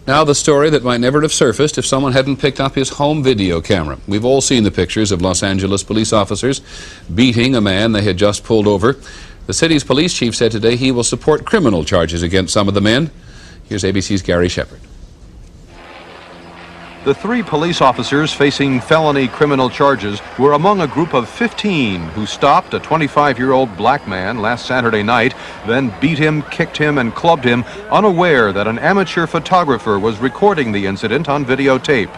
Now the story that might never have surfaced if someone hadn't picked up his home video camera. We've all seen the pictures of Los Angeles police officers beating a man they had just pulled over. The city's police chief said today he will support criminal charges against some of the men. Here's ABC's Gary Shepard. The 3 police officers facing felony criminal charges were among a group of 15 who stopped a 25-year-old black man last Saturday night, then beat him, kicked him, and clubbed him, unaware that an amateur photographer was recording the incident on videotape.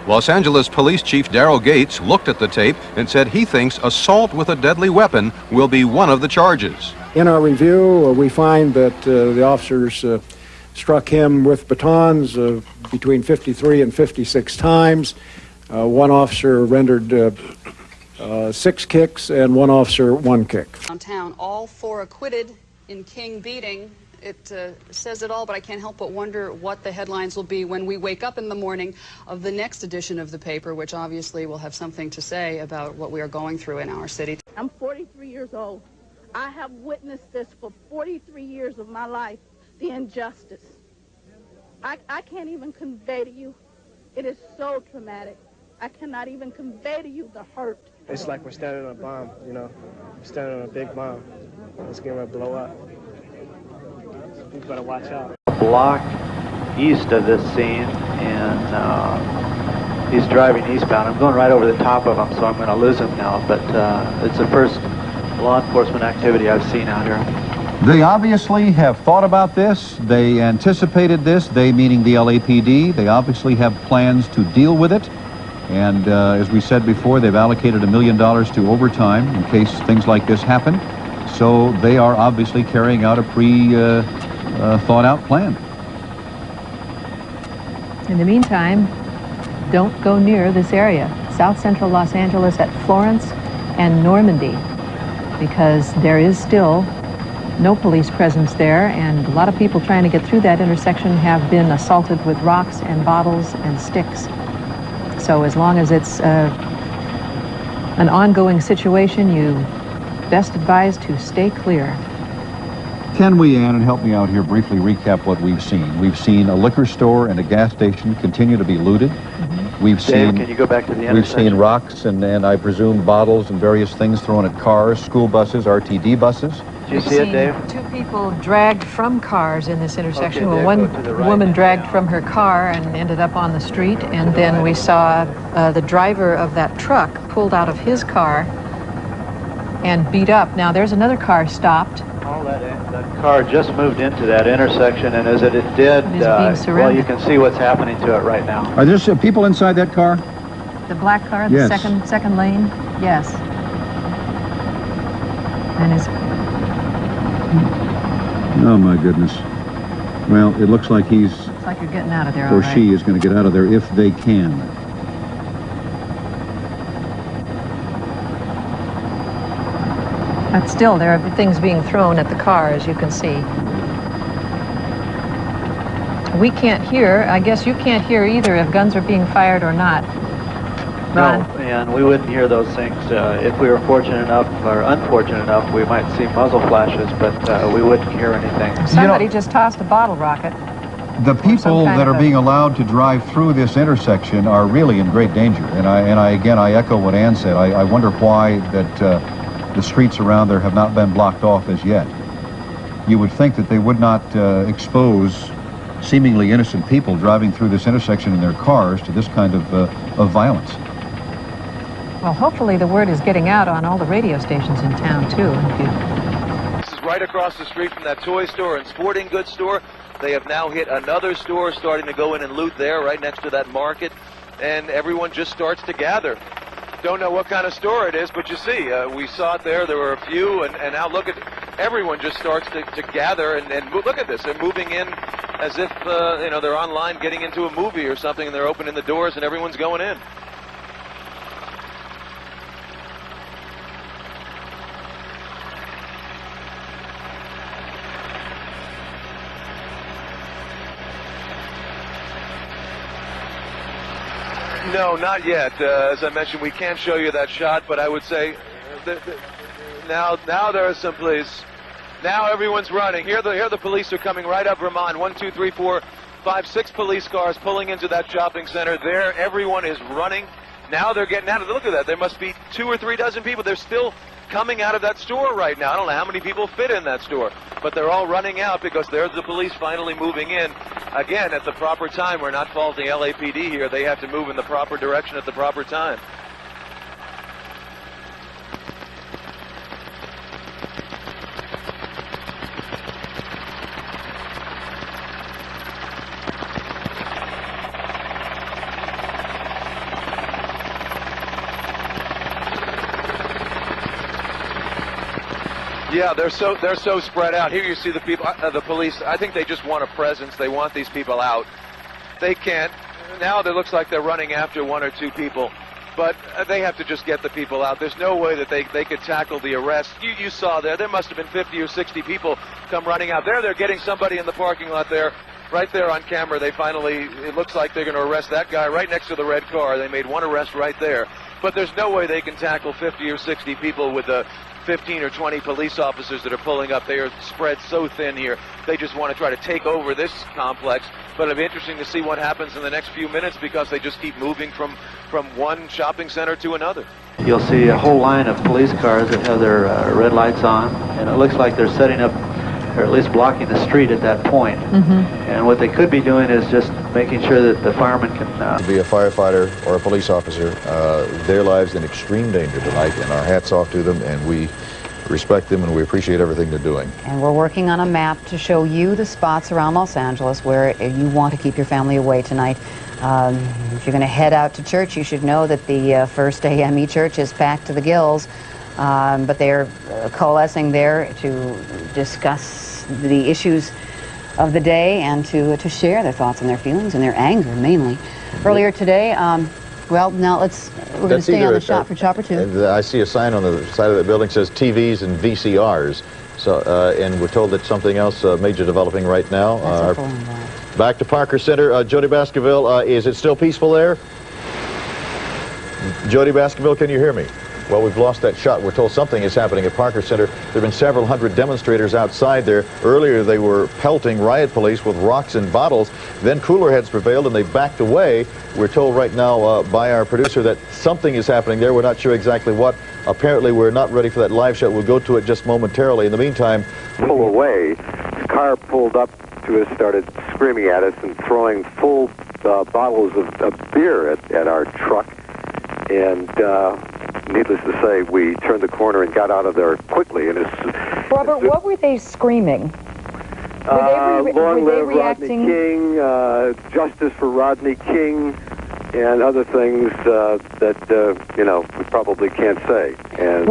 Los Angeles Police Chief Daryl Gates looked at the tape and said he thinks assault with a deadly weapon will be one of the charges. In our review, we find that the officers struck him with batons between 53 and 56 times. One officer rendered 6 kicks and one officer 1 kick. Downtown, all 4 acquitted in King beating. It says it all, but I can't help but wonder what the headlines will be when we wake up in the morning of the next edition of the paper, which obviously will have something to say about what we are going through in our city. I'm 43 years old. I have witnessed this for 43 years of my life, the injustice. I can't even convey to you. It is so traumatic. I cannot even convey to you the hurt. It's like we're standing on a bomb, you know. We're standing on a big bomb. It's getting ready to blow up. You better watch out. Block east of this scene, and he's driving eastbound. I'm going right over the top of him, so I'm going to lose him now. But it's the first law enforcement activity I've seen out here. They obviously have thought about this. They anticipated this, they meaning the LAPD. They obviously have plans to deal with it. And as we said before, they've allocated $1 million to overtime in case things like this happen. So they are obviously carrying out a pre-thought-out plan. In the meantime, don't go near this area, South Central Los Angeles at Florence and Normandy, because there is still no police presence there, and a lot of people trying to get through that intersection have been assaulted with rocks and bottles and sticks. So as long as it's an ongoing situation, you best advised to stay clear. Can we, Ann, and help me out here, briefly recap what we've seen? We've seen a liquor store and a gas station continue to be looted. Mm-hmm. We've Dave, seen, can you go back to the we've seen rocks and I presume bottles and various things thrown at cars, school buses, RTD buses. Did you see it, Dave? 2 people dragged from cars in this intersection. Okay, well, Dave, one woman dragged from her car and ended up on the street, and then we saw the driver of that truck pulled out of his car and beat up. Now there's another car stopped. All that car just moved into that intersection, and as it did, well, you can see what's happening to it right now. Are there people inside that car? The black car, the yes. second lane? Yes. And it's... Oh my goodness. Well, it looks like he's... Looks like you're getting out of there, or she is going to get out of there if they can. But still, there are things being thrown at the car, as you can see. We can't hear. I guess you can't hear either if guns are being fired or not. Ron? No, and we wouldn't hear those things. If we were fortunate enough or unfortunate enough, we might see muzzle flashes, but we wouldn't hear anything. Somebody just tossed a bottle rocket. The people that are being allowed to drive through this intersection are really in great danger. And I echo what Ann said. I wonder why that the streets around there have not been blocked off as yet. You would think that they would not expose seemingly innocent people driving through this intersection in their cars to this kind of violence. Well, hopefully the word is getting out on all the radio stations in town, too. This is right across the street from that toy store and sporting goods store. They have now hit another store, starting to go in and loot there, right next to that market, and everyone just starts to gather. Don't know what kind of store it is, but you see, we saw it there. There were a few, and now look at everyone just starts to gather, and look at this. They're moving in as if they're online getting into a movie or something, and they're opening the doors, and everyone's going in. No, not yet. As I mentioned, we can't show you that shot, but I would say now there are some police. Now everyone's running. Here the police are coming right up Vermont. 1, 2, 3, 4, 5, 6 police cars pulling into that shopping center. There, everyone is running. Now they're getting out of it. Look at that. There must be 2 or 3 dozen people. They're still coming out of that store right now. I don't know how many people fit in that store, but they're all running out because there's the police finally moving in. Again, at the proper time. We're not faulting LAPD here. They have to move in the proper direction at the proper time. Yeah, they're so spread out. Here you see the people, the police. I think they just want a presence. They want these people out. They can't. Now it looks like they're running after 1 or 2 people, but they have to just get the people out. There's no way that they could tackle the arrest. You saw there must have been 50 or 60 people come running out. They're getting somebody in the parking lot there, right there on camera. They finally, it looks like they're going to arrest that guy right next to the red car. They made one arrest right there, but there's no way they can tackle 50 or 60 people with the 15 or 20 police officers that are pulling up. They are spread so thin here. They just want to try to take over this complex. But it'll be interesting to see what happens in the next few minutes because they just keep moving from one shopping center to another. You'll see a whole line of police cars that have their red lights on, and it looks like they're setting up, or at least blocking the street at that point. And what they could be doing is just making sure that the firemen can... To be a firefighter or a police officer, their lives in extreme danger tonight, and our hats off to them, and we respect them and we appreciate everything they're doing. And we're working on a map to show you the spots around Los Angeles where you want to keep your family away tonight. If you're going to head out to church, you should know that the First AME Church is packed to the gills, but they're coalescing there to discuss the issues of the day and to share their thoughts and their feelings and their anger mainly. Earlier today, well, now we're going to stay on the shot for Chopper 2. I see a sign on the side of that building that says TVs and VCRs. So, and we're told that something else major developing right now. Back to Parker Center. Jody Baskerville, is it still peaceful there? Jody Baskerville, can you hear me? Well, we've lost that shot. We're told something is happening at Parker Center. There have been several hundred demonstrators outside there. Earlier, they were pelting riot police with rocks and bottles. Then cooler heads prevailed, and they backed away. We're told right now by our producer that something is happening there. We're not sure exactly what. Apparently, we're not ready for that live shot. We'll go to it just momentarily. In the meantime, pull away. The car pulled up to us, started screaming at us and throwing full bottles of beer at our truck. And needless to say, we turned the corner and got out of there quickly. And Robert, what were they screaming? Long live Rodney King, justice for Rodney King, and other things that, you know, we probably can't say. And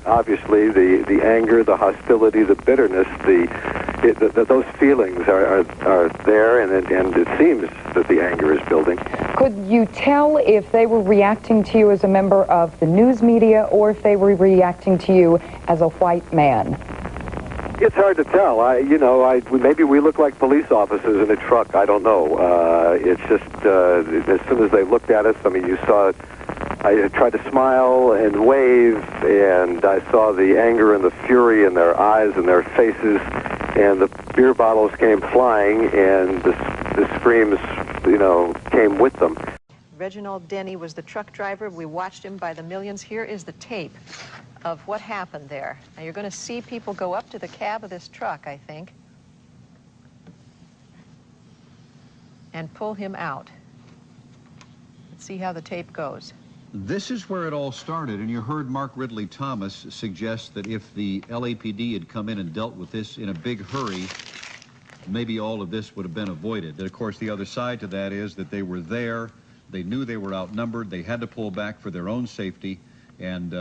obviously the anger, the hostility, the bitterness, those feelings are there, and it seems that the anger is building. Could you tell if they were reacting to you as a member of the news media or if they were reacting to you as a white man? It's hard to tell. Maybe we look like police officers in a truck. I don't know. It's just as soon as they looked at us, I mean, you saw it. I tried to smile and wave, and I saw the anger and the fury in their eyes and their faces, and the beer bottles came flying, and the screams, you know, came with them. Reginald Denny was the truck driver. We watched him by the millions. Here is the tape of what happened there. Now you're going to see people go up to the cab of this truck, I think, and pull him out. Let's see how the tape goes. This is where it all started, and you heard Mark Ridley Thomas suggest that if the LAPD had come in and dealt with this in a big hurry, maybe all of this would have been avoided. And of course, the other side to that is that they were there, they knew they were outnumbered, they had to pull back for their own safety and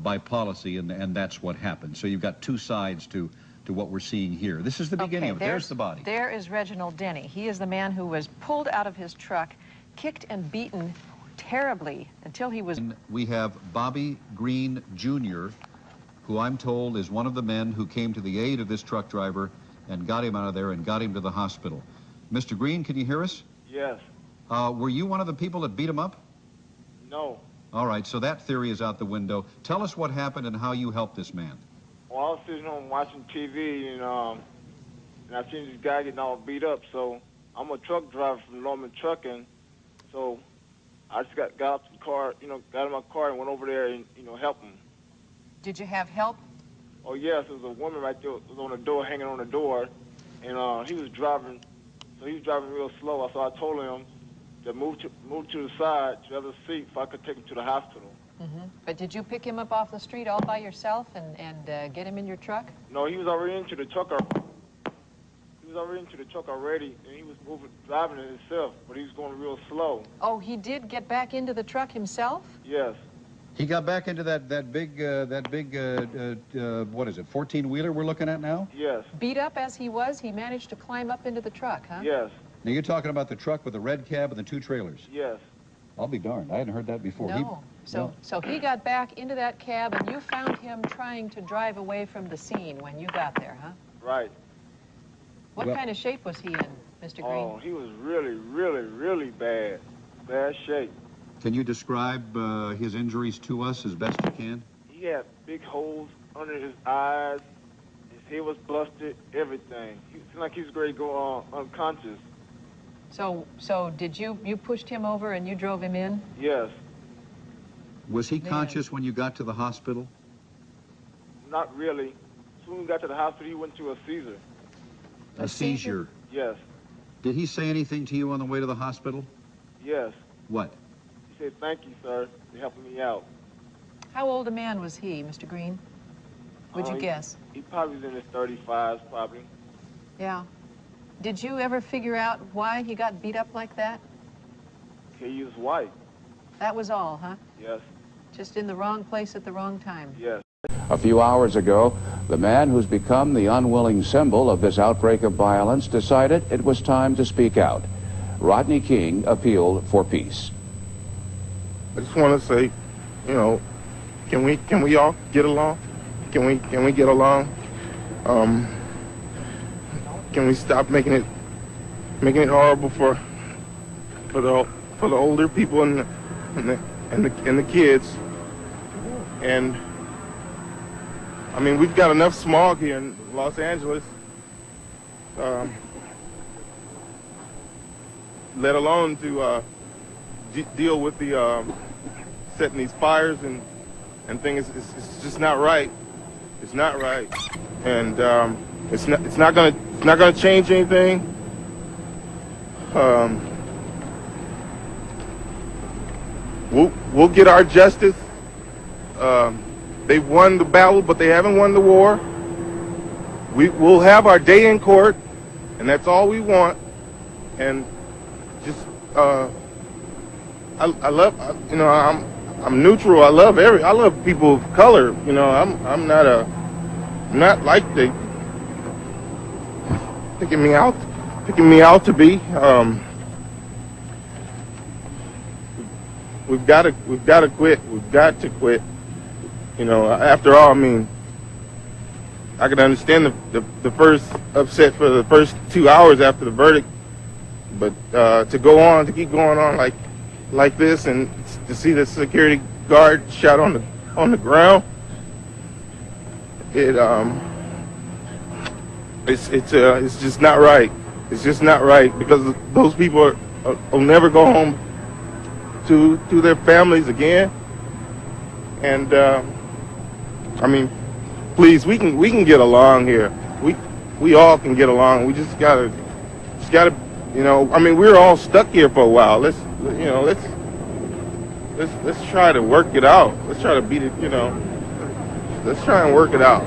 by policy, and that's what happened. So you've got two sides to what we're seeing here. This is the beginning of it. There's the body. There is Reginald Denny. He is the man who was pulled out of his truck, kicked and beaten terribly until he was... And we have Bobby Green Jr., who I'm told is one of the men who came to the aid of this truck driver and got him out of there and got him to the hospital. Mr. Green, can you hear us? Yes. Were you one of the people that beat him up? No. All right, so that theory is out the window. Tell us what happened and how you helped this man. Well, I was sitting home watching TV, and I seen this guy getting all beat up, so I'm a truck driver from Norman Trucking, so I just got out the car, got in my car and went over there and, helped him. Did you have help? Oh, yes, there was a woman right there, was on the door, hanging on the door, and he was driving, so he was driving real slow. So I told him to move to the side, to the other seat, so I could take him to the hospital. Mm-hmm. But did you pick him up off the street all by yourself and get him in your truck? No, he was already into the truck. He was already into the truck already, and he was driving it himself, but he was going real slow. Oh, he did get back into the truck himself? Yes. He got back into that big what is it, 14-wheeler we're looking at now? Yes. Beat up as he was, he managed to climb up into the truck, huh? Yes. Now you're talking about the truck with the red cab and the 2 trailers? Yes. I'll be darned. I hadn't heard that before. No. So he got back into that cab, and you found him trying to drive away from the scene when you got there, huh? Right. What kind of shape was he in, Mr. Green? Oh, he was really, really, really bad. Bad shape. Can you describe his injuries to us as best you can? He had big holes under his eyes. His head was busted, everything. He seemed like he was ready to go unconscious. So did you pushed him over and you drove him in? Yes. Was he conscious when you got to the hospital? Not really. As soon as we got to the hospital, he went to a seizure. A seizure? Yes. Did he say anything to you on the way to the hospital? Yes. What? He said, "Thank you, sir, for helping me out." How old a man was he, Mr. Green? Would you guess? He probably was in his 35s, probably. Yeah. Did you ever figure out why he got beat up like that? He was white. That was all, huh? Yes. Just in the wrong place at the wrong time. Yes. A few hours ago, the man who's become the unwilling symbol of this outbreak of violence decided it was time to speak out. Rodney King appealed for peace. I just want to say, can we all get along? Can we get along? Can we stop making it horrible for the older people and the kids? And I mean, we've got enough smog here in Los Angeles, let alone to deal with the setting these fires and things. It's just not right. It's not right, and it's not gonna change anything. We'll get our justice. They've won the battle, but they haven't won the war. We'll have our day in court, and that's all we want. And just, I love, I'm neutral. I love people of color. I'm not like they picking me out to be. We've got to quit. We've got to quit. After all, I mean, I can understand the first upset for the first 2 hours after the verdict, but to keep going on like this, and to see the security guard shot on the ground, it's just not right. It's just not right, because those people will never go home to their families again. And I mean, please, we can get along here. We all can get along. We just gotta, I mean, we're all stuck here for a while. Let's try to work it out. Let's try to beat it. Let's try and work it out.